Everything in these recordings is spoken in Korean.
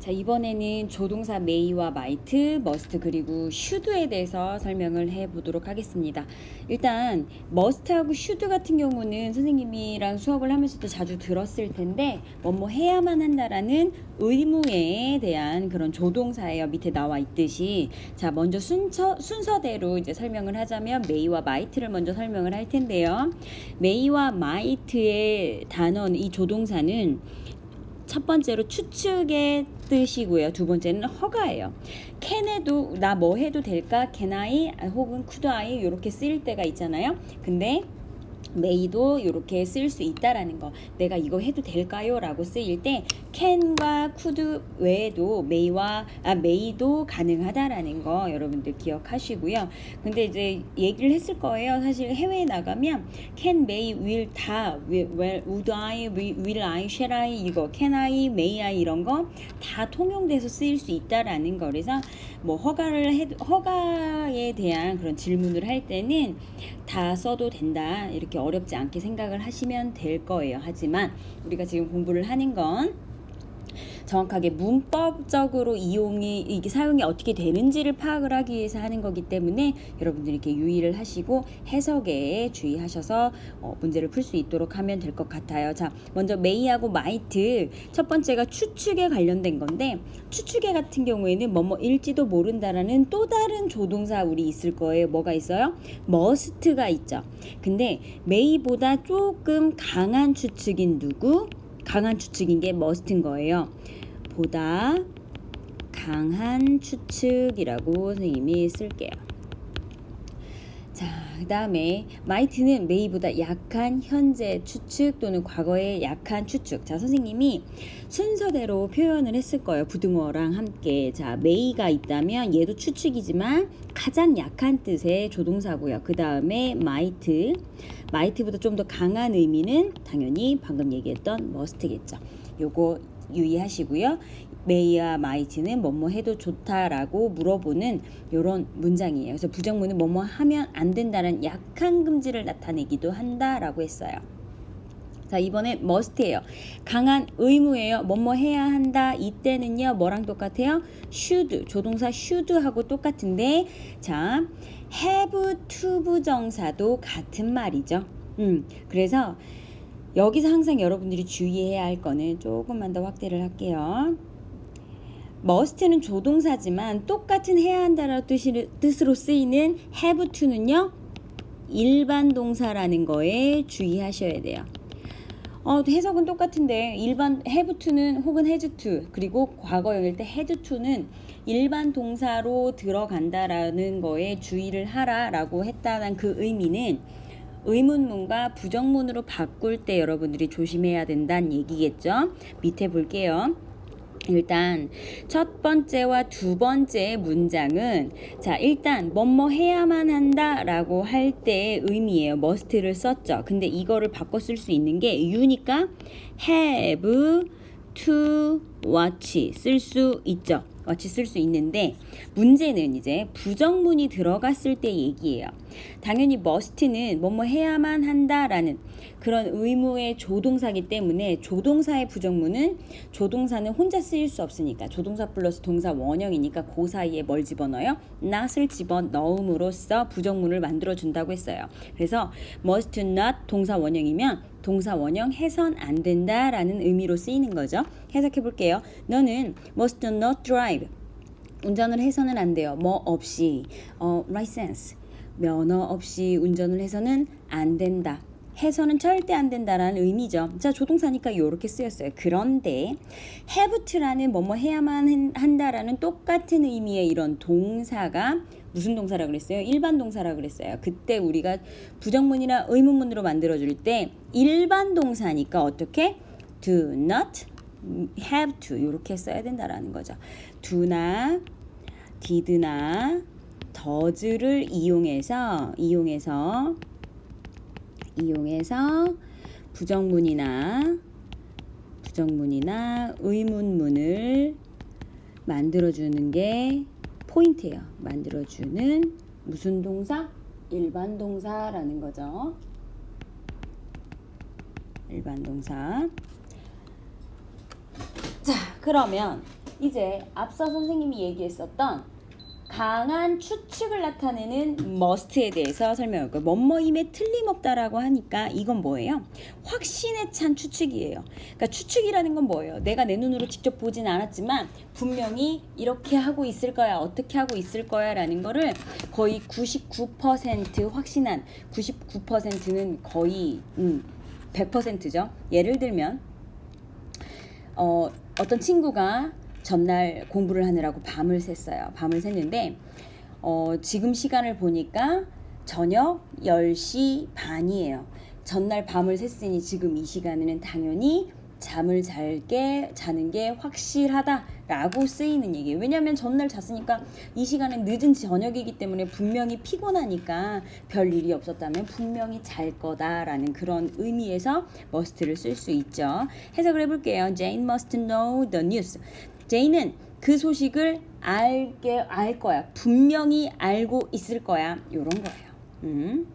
자, 이번에는 조동사 may와 might, must 그리고 should에 대해서 설명을 해보도록 하겠습니다. 일단 must하고 should 같은 경우는 선생님이랑 수업을 하면서도 자주 들었을 텐데 뭐뭐 해야만 한다라는 의무에 대한 그런 조동사예요. 밑에 나와 있듯이. 자, 먼저 순서대로 이제 설명을 하자면 may와 might를 먼저 설명을 할 텐데요. may와 might의 단어, 이 조동사는 첫 번째로 추측의 뜻이고요. 두 번째는 허가예요. can에도 나 뭐 해도 될까? can I 혹은 could I 이렇게 쓰일 때가 있잖아요. 근데 may도 이렇게 쓸 수 있다라는 거. 내가 이거 해도 될까요? 라고 쓰일 때 can과 could 외에도 may도 가능하다라는 거 여러분들 기억하시고요. 근데 이제 얘기를 했을 거예요. 사실 해외에 나가면 can, may, will 다 would I, will I, shall I 이거 can I, may I 이런 거 다 통용돼서 쓰일 수 있다라는 거. 그래서 뭐 허가에 대한 그런 질문을 할 때는 다 써도 된다. 이렇게 어렵지 않게 생각을 하시면 될 거예요. 하지만 우리가 지금 공부를 하는 건 정확하게 문법적으로 이게 사용이 어떻게 되는지를 파악을 하기 위해서 하는 거기 때문에 여러분들이 이렇게 유의를 하시고 해석에 주의하셔서 문제를 풀 수 있도록 하면 될 것 같아요. 자, 먼저 may하고 might 첫 번째가 추측에 관련된 건데 추측에 같은 경우에는 뭐뭐일지도 모른다라는 또 다른 조동사 우리 있을 거예요. 뭐가 있어요? must가 있죠. 근데 may보다 조금 강한 추측인 누구? 강한 추측인 게 must인 거예요. 보다 강한 추측이라고 선생님이 쓸게요. 자, 그 다음에 might는 may보다 약한 현재 추측 또는 과거의 약한 추측. 자, 선생님이 순서대로 표현을 했을 거예요. 부등어랑 함께. 자, may가 있다면 얘도 추측이지만 가장 약한 뜻의 조동사고요. 그 다음에 might보다 좀 더 강한 의미는 당연히 방금 얘기했던 must겠죠. 요거 유의하시고요. may와 might는 뭐뭐 해도 좋다라고 물어보는 이런 문장이에요. 그래서 부정문은 뭐뭐 하면 안 된다는 약한 금지를 나타내기도 한다라고 했어요. 자, 이번에 must예요. 강한 의무예요. 뭐뭐 해야 한다. 이때는요. 뭐랑 똑같아요? should, 조동사 should하고 똑같은데 자, have to 부정사도 같은 말이죠. 그래서 여기서 항상 여러분들이 주의해야 할 거는 조금만 더 확대를 할게요. must는 조동사지만 똑같은 해야 한다라는 뜻으로 쓰이는 have to는요. 일반 동사라는 거에 주의하셔야 돼요. 해석은 똑같은데 일반 have to는 혹은 has to 그리고 과거형일 때 had to는 일반 동사로 들어간다라는 거에 주의를 하라라고 했다는 그 의미는 의문문과 부정문으로 바꿀 때 여러분들이 조심해야 된다는 얘기겠죠. 밑에 볼게요. 일단 첫 번째와 두 번째 문장은 자, 일단 뭐뭐 해야만 한다 라고 할 때의 의미예요. must를 썼죠. 근데 이거를 바꿔 쓸 수 있는 게 you니까 have to watch 쓸 수 있죠. watch 쓸 수 있는데 문제는 이제 부정문이 들어갔을 때 얘기예요. 당연히 must는 뭐뭐 해야만 한다라는 그런 의무의 조동사기 때문에 조동사의 부정문은 조동사는 혼자 쓰일 수 없으니까 조동사 플러스 동사 원형이니까 그 사이에 뭘 집어넣어요? not을 집어넣음으로써 부정문을 만들어준다고 했어요. 그래서 must not 동사 원형이면 동사 원형 해선 안 된다라는 의미로 쓰이는 거죠. 해석해 볼게요. 너는 must not drive 운전을 해서는 안 돼요. 뭐 없이 license 면허 없이 운전을 해서는 안 된다. 해서는 절대 안 된다라는 의미죠. 자, 조동사니까 이렇게 쓰였어요. 그런데 have to라는 뭐뭐 해야만 한다라는 똑같은 의미의 이런 동사가 무슨 동사라고 그랬어요? 일반 동사라고 그랬어요. 그때 우리가 부정문이나 의문문으로 만들어줄 때 일반 동사니까 어떻게? do not, have to 이렇게 써야 된다라는 거죠. do나 did나 does를 이용해서 부정문이나 의문문을 만들어주는 게 포인트예요. 만들어주는 무슨 동사? 일반 동사라는 거죠. 일반 동사. 자, 그러면 이제 앞서 선생님이 얘기했었던 강한 추측을 나타내는 must에 대해서 설명할 거예요. 뭐뭐임에 틀림없다라고 하니까 이건 뭐예요? 확신에 찬 추측이에요. 그러니까 추측이라는 건 뭐예요? 내가 내 눈으로 직접 보진 않았지만 분명히 이렇게 하고 있을 거야, 어떻게 하고 있을 거야 라는 거를 거의 99% 확신한, 99%는 거의 100%죠. 예를 들면 어떤 친구가 전날 공부를 하느라고 밤을 샜어요. 밤을 샜는데 지금 시간을 보니까 저녁 10시 반이에요. 전날 밤을 샜으니 지금 이 시간에는 당연히 잠을 자는 게 확실하다라고 쓰이는 얘기예요. 왜냐하면 전날 잤으니까 이 시간은 늦은 저녁이기 때문에 분명히 피곤하니까 별 일이 없었다면 분명히 잘 거다라는 그런 의미에서 must를 쓸 수 있죠. 해석을 해볼게요. Jane must know the news. 제이는 그 소식을 알 거야. 분명히 알고 있을 거야. 요런 거예요.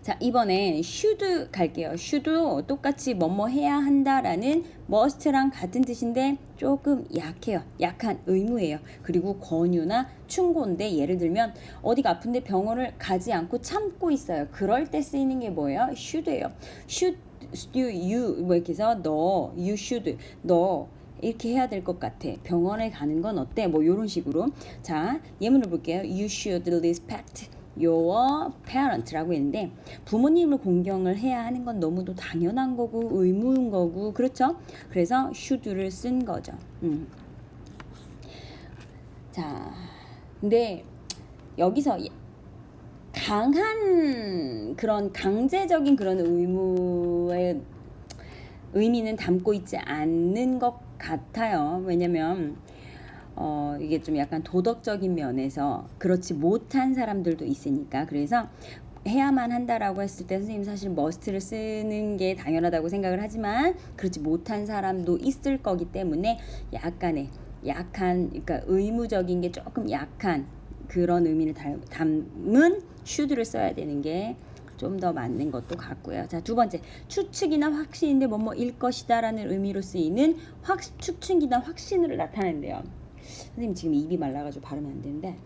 자, 이번엔 should 갈게요. should도 똑같이 뭐뭐 해야 한다라는 must랑 같은 뜻인데 조금 약해요. 약한 의무예요. 그리고 권유나 충고인데 예를 들면 어디가 아픈데 병원을 가지 않고 참고 있어요. 그럴 때 쓰이는 게 뭐예요? should예요. should you 뭐 이렇게 해서 you should 너 이렇게 해야 될 것 같아. 병원에 가는 건 어때? 뭐 이런 식으로. 자, 예문을 볼게요. You should respect your parent라고 했는데 부모님을 공경을 해야 하는 건 너무도 당연한 거고 의무인 거고 그렇죠? 그래서 should를 쓴 거죠. 자, 근데 여기서 강한 그런 강제적인 그런 의무의 의미는 담고 있지 않는 것 같아요. 왜냐면 이게 좀 약간 도덕적인 면에서 그렇지 못한 사람들도 있으니까. 그래서 해야만 한다라고 했을 때 선생님 사실 must를 쓰는 게 당연하다고 생각을 하지만 그렇지 못한 사람도 있을 거기 때문에 약간 그러니까 의무적인 게 조금 약한 그런 의미를 담은 should를 써야 되는 게 좀 더 맞는 것도 같고요. 자, 두 번째, 추측이나 확신인데 뭐뭐일 것이다 라는 의미로 쓰이는 추측이나 확신을 나타낸대요. 선생님 지금 입이 말라가지고 발음이 안 되는데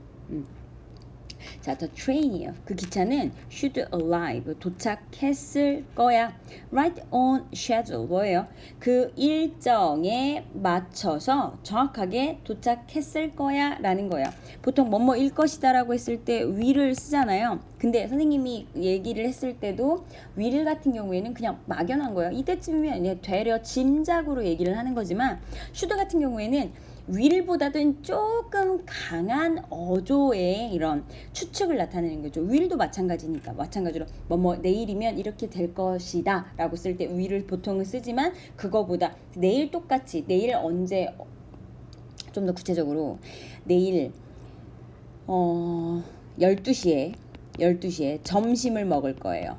자, the train이에요. 그 기차는 should arrive, 도착했을 거야. Right on schedule, 뭐예요? 그 일정에 맞춰서 정확하게 도착했을 거야 라는 거예요. 보통 뭐뭐일 것이다 라고 했을 때 will을 쓰잖아요. 근데 선생님이 얘기를 했을 때도 will 같은 경우에는 그냥 막연한 거예요. 이때쯤이면 이제 되려 짐작으로 얘기를 하는 거지만 should 같은 경우에는 will보다는 조금 강한 어조의 이런 추측을 나타내는 거죠. will도 마찬가지니까 마찬가지로 뭐뭐 내일이면 이렇게 될 것이다 라고 쓸 때 will을 보통은 쓰지만 그거보다 내일 똑같이 내일 언제 좀 더 구체적으로 내일 12시에 점심을 먹을 거예요.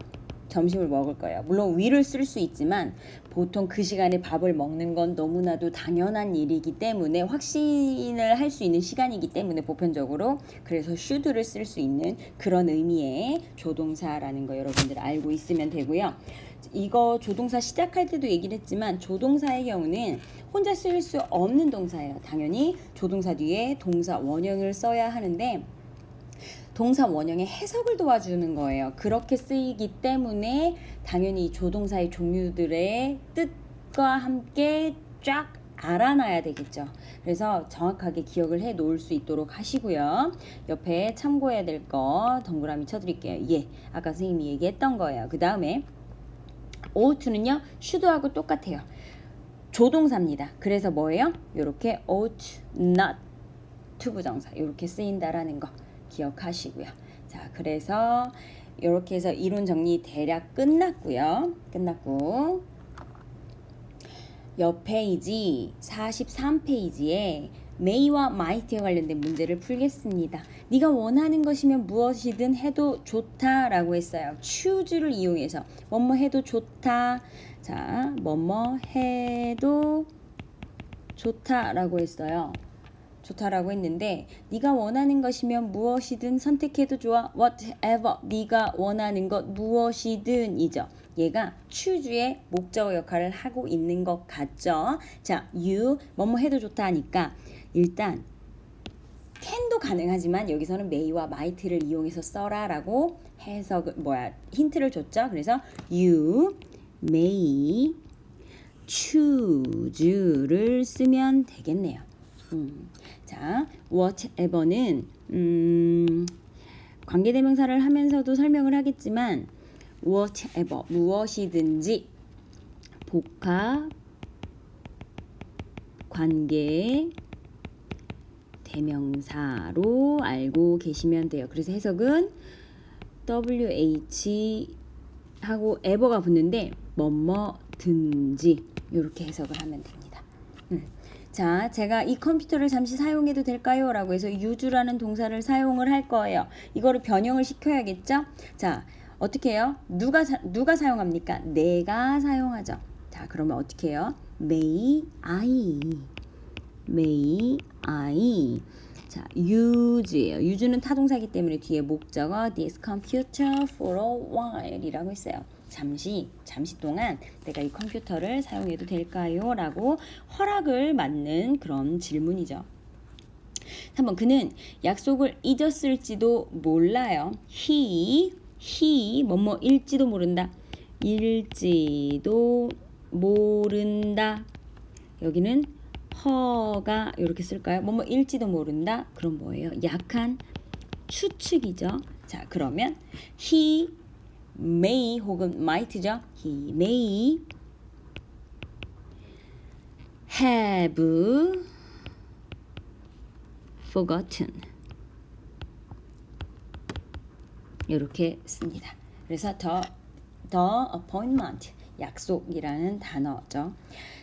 물론 will을 쓸 수 있지만 보통 그 시간에 밥을 먹는 건 너무나도 당연한 일이기 때문에 확신을 할 수 있는 시간이기 때문에 보편적으로 그래서 should를 쓸 수 있는 그런 의미의 조동사라는 거 여러분들 알고 있으면 되고요. 이거 조동사 시작할 때도 얘기를 했지만 조동사의 경우는 혼자 쓸 수 없는 동사예요. 당연히 조동사 뒤에 동사 원형을 써야 하는데 동사 원형의 해석을 도와주는 거예요. 그렇게 쓰이기 때문에 당연히 조동사의 종류들의 뜻과 함께 쫙 알아놔야 되겠죠. 그래서 정확하게 기억을 해 놓을 수 있도록 하시고요. 옆에 참고해야 될 거 동그라미 쳐드릴게요. 예, 아까 선생님이 얘기했던 거예요. 그 다음에 oughto는요, should하고 똑같아요. 조동사입니다. 그래서 뭐예요? 이렇게 ought, not, to 부정사 이렇게 쓰인다라는 거 기억하시고요. 자, 그래서 이렇게 해서 이론 정리 대략 끝났고요. 옆 페이지 43페이지에 may와 might에 관련된 문제를 풀겠습니다. 네가 원하는 것이면 무엇이든 해도 좋다라고 했어요. choose를 이용해서 뭐뭐 해도 좋다. 자, 뭐뭐 해도 좋다라고 했어요. 좋다라고 했는데 네가 원하는 것이면 무엇이든 선택해도 좋아. whatever 네가 원하는 것 무엇이든 이죠. 얘가 choose의 목적어 역할을 하고 있는 것 같죠? 자, you 뭐뭐 해도 좋다 하니까 일단 can도 가능하지만 여기서는 may와 might를 이용해서 써라라고 힌트를 줬죠. 그래서 you may choose를 쓰면 되겠네요. 자, whatever는 관계대명사를 하면서도 설명을 하겠지만 whatever 무엇이든지 복합 관계 대명사로 알고 계시면 돼요. 그래서 해석은 WH 하고 ever가 붙는데 뭐뭐든지 이렇게 해석을 하면 됩니다. 자, 제가 이 컴퓨터를 잠시 사용해도 될까요? 라고 해서 use라는 동사를 사용을 할 거예요. 이거를 변형을 시켜야겠죠? 자, 어떻게 해요? 누가 사용합니까? 내가 사용하죠. 자, 그러면 어떻게 해요? May I 자, use예요. use는 타동사이기 때문에 뒤에 목적어 this computer for a while 이라고 했어요. 잠시 동안 내가 이 컴퓨터를 사용해도 될까요? 라고 허락을 받는 그런 질문이죠. 3번 그는 약속을 잊었을지도 몰라요. he 뭐뭐일지도 모른다. 일지도 모른다. 여기는 허가 이렇게 쓸까요? 뭐뭐일지도 모른다. 그럼 뭐예요? 약한 추측이죠. 자, 그러면 he may 혹은 might죠. He may have forgotten 이렇게 씁니다. 그래서 the appointment 약속이라는 단어죠.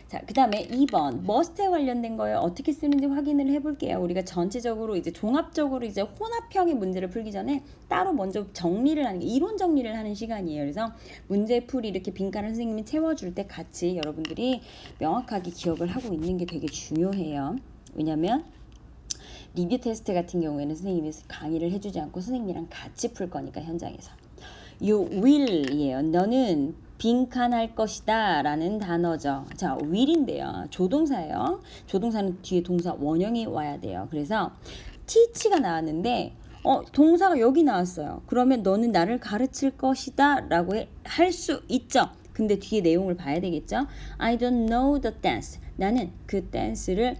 자, 그 다음에 2번 must에 관련된 거예요. 어떻게 쓰는지 확인을 해볼게요. 우리가 전체적으로 이제 종합적으로 이제 혼합형의 문제를 풀기 전에 따로 먼저 정리를 하는 게 이론 정리를 하는 시간이에요. 그래서 문제풀이 이렇게 빈칸을 선생님이 채워줄 때 같이 여러분들이 명확하게 기억을 하고 있는 게 되게 중요해요. 왜냐면 리뷰 테스트 같은 경우에는 선생님이 강의를 해주지 않고 선생님이랑 같이 풀 거니까 현장에서. You will이에요. 너는 빈칸할 것이다 라는 단어죠. 자, will인데요. 조동사예요. 조동사는 뒤에 동사 원형이 와야 돼요. 그래서 teach가 나왔는데 동사가 여기 나왔어요. 그러면 너는 나를 가르칠 것이다 라고 할 수 있죠. 근데 뒤에 내용을 봐야 되겠죠. I don't know the dance. 나는 그 댄스를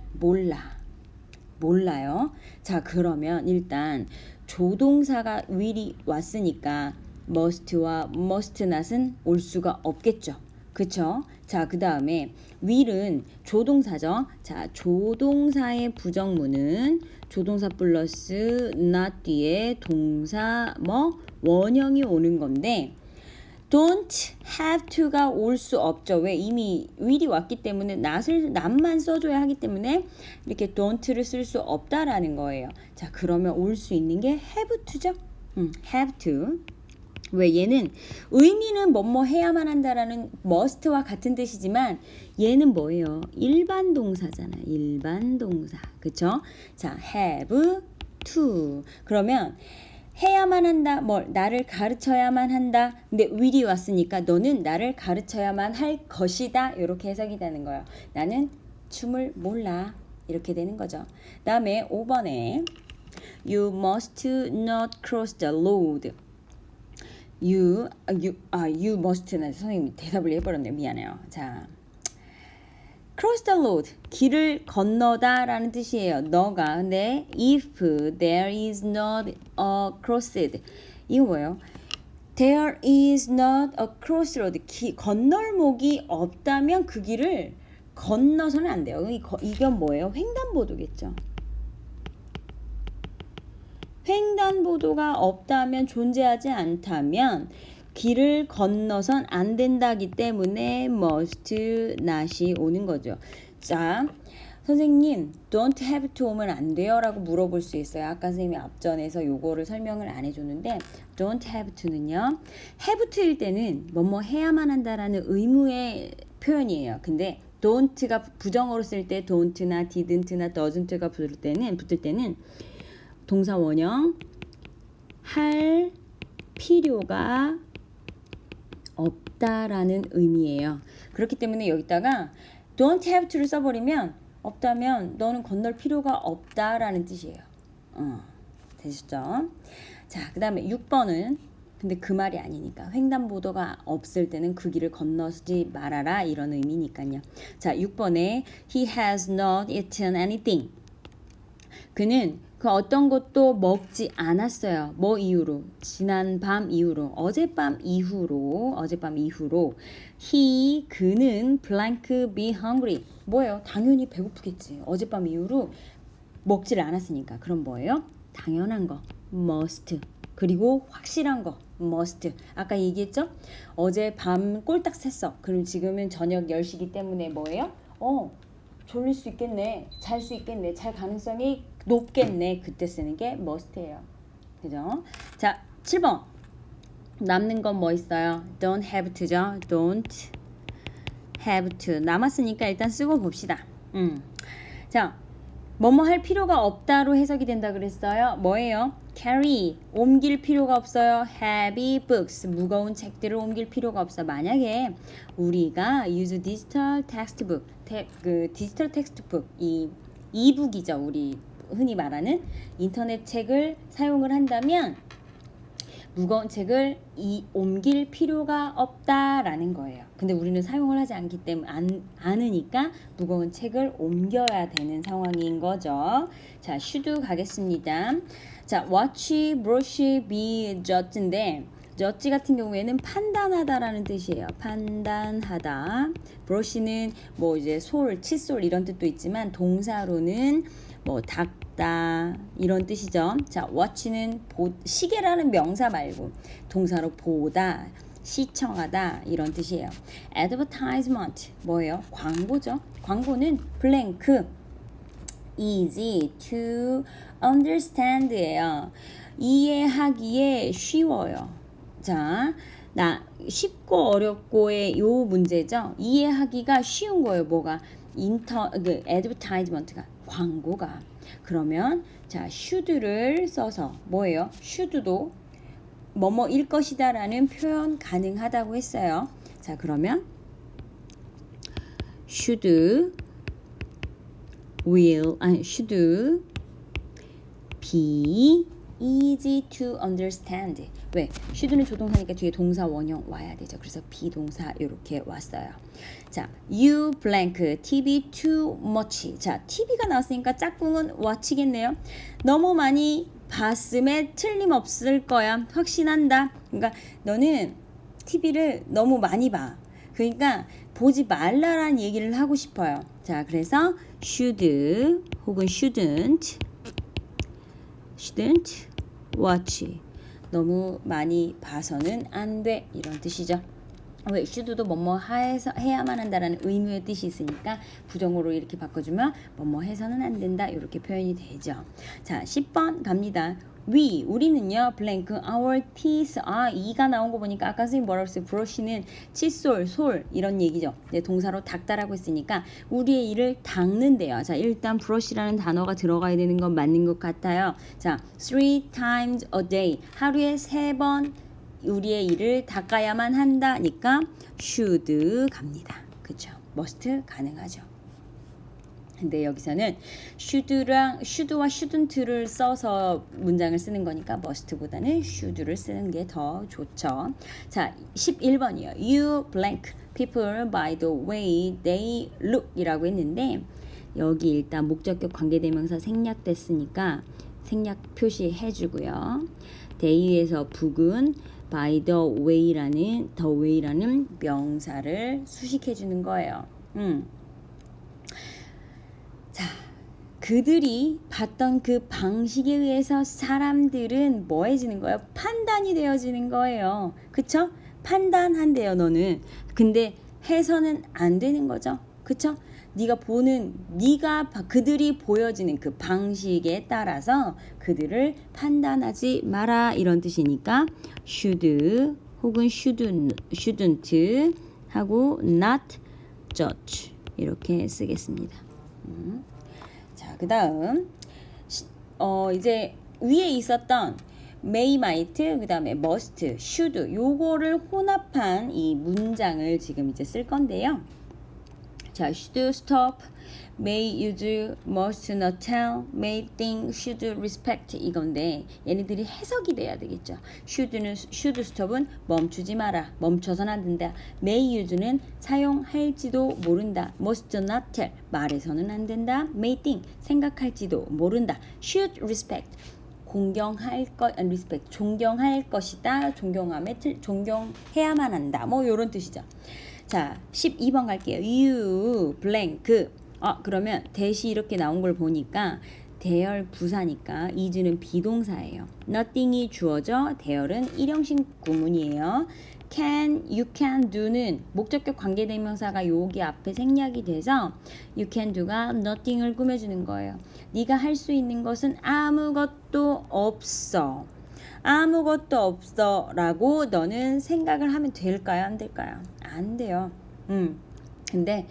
몰라요. 자, 그러면 일단 조동사가 will이 왔으니까 must와 must not은 올 수가 없겠죠. 그쵸? 자, 그 다음에 will은 조동사죠. 자, 조동사의 부정문은 조동사 플러스 not 뒤에 동사 원형이 오는 건데 don't have to가 올 수 없죠. 왜? 이미 will이 왔기 때문에 not만 써줘야 하기 때문에 이렇게 don't를 쓸 수 없다라는 거예요. 자, 그러면 올 수 있는 게 have to죠. have to. 왜? 얘는 의미는 뭐뭐 해야만 한다라는 must와 같은 뜻이지만 얘는 뭐예요? 일반 동사잖아요. 일반 동사. 그쵸? 자, have to. 그러면 해야만 한다. 나를 가르쳐야만 한다. 근데 will이 왔으니까 너는 나를 가르쳐야만 할 것이다. 이렇게 해석이 되는 거예요. 나는 춤을 몰라. 이렇게 되는 거죠. 다음에 5번에 You must not cross the road. You must는 선생님이 대답을 해버렸네요. 미안해요. 자, cross the road 길을 건너다 라는 뜻이에요. 너가. 근데 if there is not a crossed 이거 뭐예요? There is not a crossroad 건널목이 없다면 그 길을 건너서는 안 돼요. 이건 뭐예요? 횡단보도겠죠. 횡단보도가 없다면 존재하지 않다면 길을 건너선 안 된다기 때문에 must not이 오는 거죠. 자, 선생님 don't have to 오면 안 돼요 라고 물어볼 수 있어요. 아까 선생님이 앞전에서 요거를 설명을 안 해줬는데 don't have to는요 have to일 때는 뭐뭐 해야만 한다라는 의무의 표현이에요. 근데 don't가 부정어로 쓸 때 don't나 didn't나 doesn't가 붙을 때는 동사 원형 할 필요가 없다라는 의미예요. 그렇기 때문에 여기다가 don't have to를 써버리면 없다면 너는 건널 필요가 없다라는 뜻이에요. 되셨죠? 자, 그 다음에 6번은 근데 그 말이 아니니까 횡단보도가 없을 때는 그 길을 건너지 말아라 이런 의미니까요. 자, 6번에 he has not eaten anything. 그는 그 어떤 것도 먹지 않았어요. 뭐 이후로? 지난 밤 이후로, 어젯밤 이후로 그는 blank be hungry. 뭐예요? 당연히 배고프겠지. 어젯밤 이후로 먹지를 않았으니까. 그럼 뭐예요? 당연한 거 must. 그리고 확실한 거 must. 아까 얘기했죠? 어제 밤 꼴딱 샜어. 그럼 지금은 저녁 10시기 때문에 뭐예요? 졸릴 수 있겠네. 잘 수 있겠네. 잘 가능성이 높겠네. 그때 쓰는 게 must예요. 그죠? 자, 7번. 남는 건 뭐 있어요? don't have to죠. don't have to. 남았으니까 일단 쓰고 봅시다. 자, 뭐뭐 할 필요가 없다로 해석이 된다 그랬어요. 뭐예요? carry, 옮길 필요가 없어요. heavy books, 무거운 책들을 옮길 필요가 없어. 만약에 우리가 use digital textbook, 그 디지털 텍스트북, 이 이북이죠. 우리 흔히 말하는 인터넷 책을 사용을 한다면 무거운 책을 옮길 필요가 없다라는 거예요. 근데 우리는 사용을 하지 않기 때문에 않으니까 무거운 책을 옮겨야 되는 상황인 거죠. 자, should 가겠습니다. 자, watch, brush, be judge인데 judge 같은 경우에는 판단하다라는 뜻이에요. 판단하다. brush는 뭐 이제 솔, 칫솔 이런 뜻도 있지만 동사로는 뭐 닦다 이런 뜻이죠. 자, watch는 시계라는 명사 말고 동사로 보다, 시청하다 이런 뜻이에요. advertisement 뭐예요? 광고죠. 광고는 blank, easy to understand예요. 이해하기에 쉬워요. 자, 쉽고 어렵고의 요 문제죠. 이해하기가 쉬운 거예요. 뭐가? 그 advertisement가 광고가. 그러면 자, should를 써서 뭐예요? should도 뭐뭐일 것이다 라는 표현 가능하다고 했어요. 자, 그러면 should be easy to understand. 왜? should는 조동사니까 뒤에 동사 원형 와야 되죠. 그래서 비동사 이렇게 왔어요. 자, you blank TV too much. 자, TV가 나왔으니까 짝꿍은 watch겠네요. 너무 많이 봤음에 틀림없을 거야. 확신한다. 그러니까 너는 TV를 너무 많이 봐. 그러니까 보지 말라란 얘기를 하고 싶어요. 자, 그래서 should 혹은 shouldn't watch. 너무 많이 봐서는 안 돼. 이런 뜻이죠. 왜? should도 뭐뭐 해야만 한다라는 의무의 뜻이 있으니까 부정어로 이렇게 바꿔주면 뭐뭐 해서는 안 된다. 이렇게 표현이 되죠. 자, 10번 갑니다. 우리는요 blank our teeth. 이가 나온 거 보니까 아까 선생님 뭐라고 했어요? brush는 칫솔, 솔 이런 얘기죠. 네, 동사로 닦다라고 했으니까 우리의 이를 닦는데요. 자, 일단 brush라는 단어가 들어가야 되는 건 맞는 것 같아요. 자, 3 times a day. 하루에 3번 우리의 이를 닦아야만 한다니까 should 갑니다. 그쵸? must 가능하죠. 근데 여기서는 should와 shouldn't를 써서 문장을 쓰는 거니까 must보다는 should를 쓰는 게 더 좋죠. 자, 11번이요. You blank people by the way they look 이라고 했는데 여기 일단 목적격 관계대명사 생략됐으니까 생략 표시해 주고요. they에서 북은 by the way라는 명사를 수식해 주는 거예요. 자, 그들이 봤던 그 방식에 의해서 사람들은 뭐 해지는 거예요? 판단이 되어지는 거예요. 그쵸? 판단한대요, 너는. 근데 해서는 안 되는 거죠. 그쵸? 그들이 보여지는 그 방식에 따라서 그들을 판단하지 마라 이런 뜻이니까 should 혹은 shouldn't 하고 not judge 이렇게 쓰겠습니다. 자, 그 다음 이제 위에 있었던 may, might, 그 다음에 must, should 요거를 혼합한 이 문장을 지금 이제 쓸 건데요. 자, should stop, may use, must not tell, may think, should respect 이건데 얘네들이 해석이 돼야 되겠죠. should stop은 멈추지 마라, 멈춰서는 안 된다. may use는 사용할지도 모른다. must not tell 말해서는 안 된다. may think 생각할지도 모른다. should respect 공경할 것, respect 존경할 것이다. 존경해야만 한다. 뭐 요런 뜻이죠. 자, 12번 갈게요. You blank. 그러면 대시 이렇게 나온 걸 보니까 대열 부사니까 is는 비동사예요. nothing이 주어져 대열은 일형식 구문이에요. can, you can do는 목적격 관계대명사가 여기 앞에 생략이 돼서 you can do가 nothing을 꾸며주는 거예요. 네가 할 수 있는 것은 아무것도 없어. 아무것도 없어 라고 너는 생각을 하면 될까요? 안 될까요? 안 돼요. 근데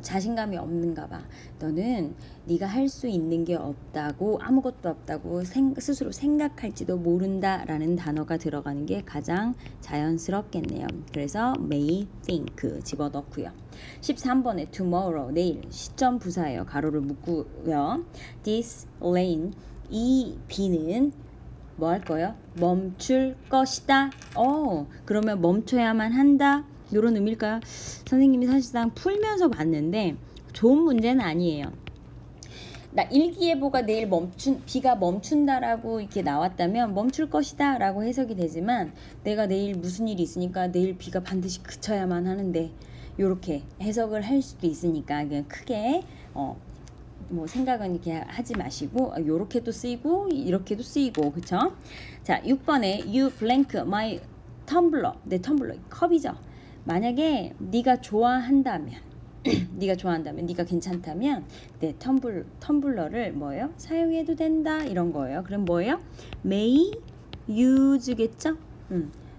자신감이 없는가 봐. 너는 네가 할 수 있는 게 없다고 아무것도 없다고 스스로 생각할지도 모른다라는 단어가 들어가는 게 가장 자연스럽겠네요. 그래서 may think 집어넣고요. 13번에 tomorrow 내일 시점 부사예요. 가로를 묶고요. this lane 이 비는 뭐 할 거예요? 멈출 것이다. 그러면 멈춰야만 한다. 이런 의미일까요? 선생님이 사실상 풀면서 봤는데 좋은 문제는 아니에요. 나 일기예보가 내일 비가 멈춘다라고 이렇게 나왔다면 멈출 것이다 라고 해석이 되지만 내가 내일 무슨 일이 있으니까 내일 비가 반드시 그쳐야만 하는데 이렇게 해석을 할 수도 있으니까 그냥 크게 뭐 생각은 이렇게 하지 마시고 요렇게도 쓰이고 이렇게도 쓰이고 그쵸? 자 6번에 you blank my tumbler 내 텀블러 컵이죠. 만약에 네가 좋아한다면 네가 괜찮다면 내 텀블러를 뭐예요? 사용해도 된다 이런 거예요. 그럼 뭐예요? may use겠죠?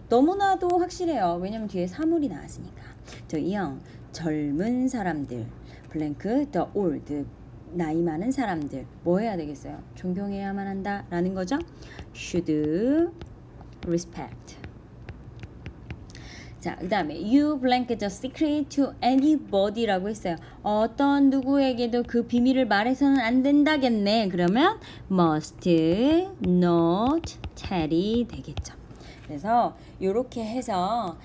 너무나도 확실해요. 왜냐면 뒤에 사물이 나왔으니까. 저 young 젊은 사람들 blank the old 나이 많은 사람들 뭐 해야 되겠어요? 존경해야만 한다 라는 거죠. should respect. 자, 그 다음에 you blank the secret to anybody라고 했어요. 어떤 누구에게도 그 비밀을 말해서는 안 된다겠네. 그러면 must not tell이 되겠죠. 그래서 이렇게 해서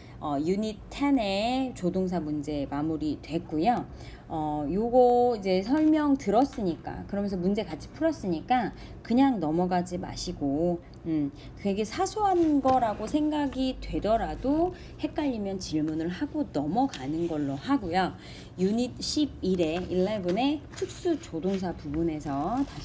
유닛 10의 조동사 문제 마무리 됐고요. 요거 이제 설명 들었으니까 그러면서 문제 같이 풀었으니까 그냥 넘어가지 마시고 되게 사소한 거라고 생각이 되더라도 헷갈리면 질문을 하고 넘어가는 걸로 하고요. 유닛 11의 특수 조동사 부분에서 다시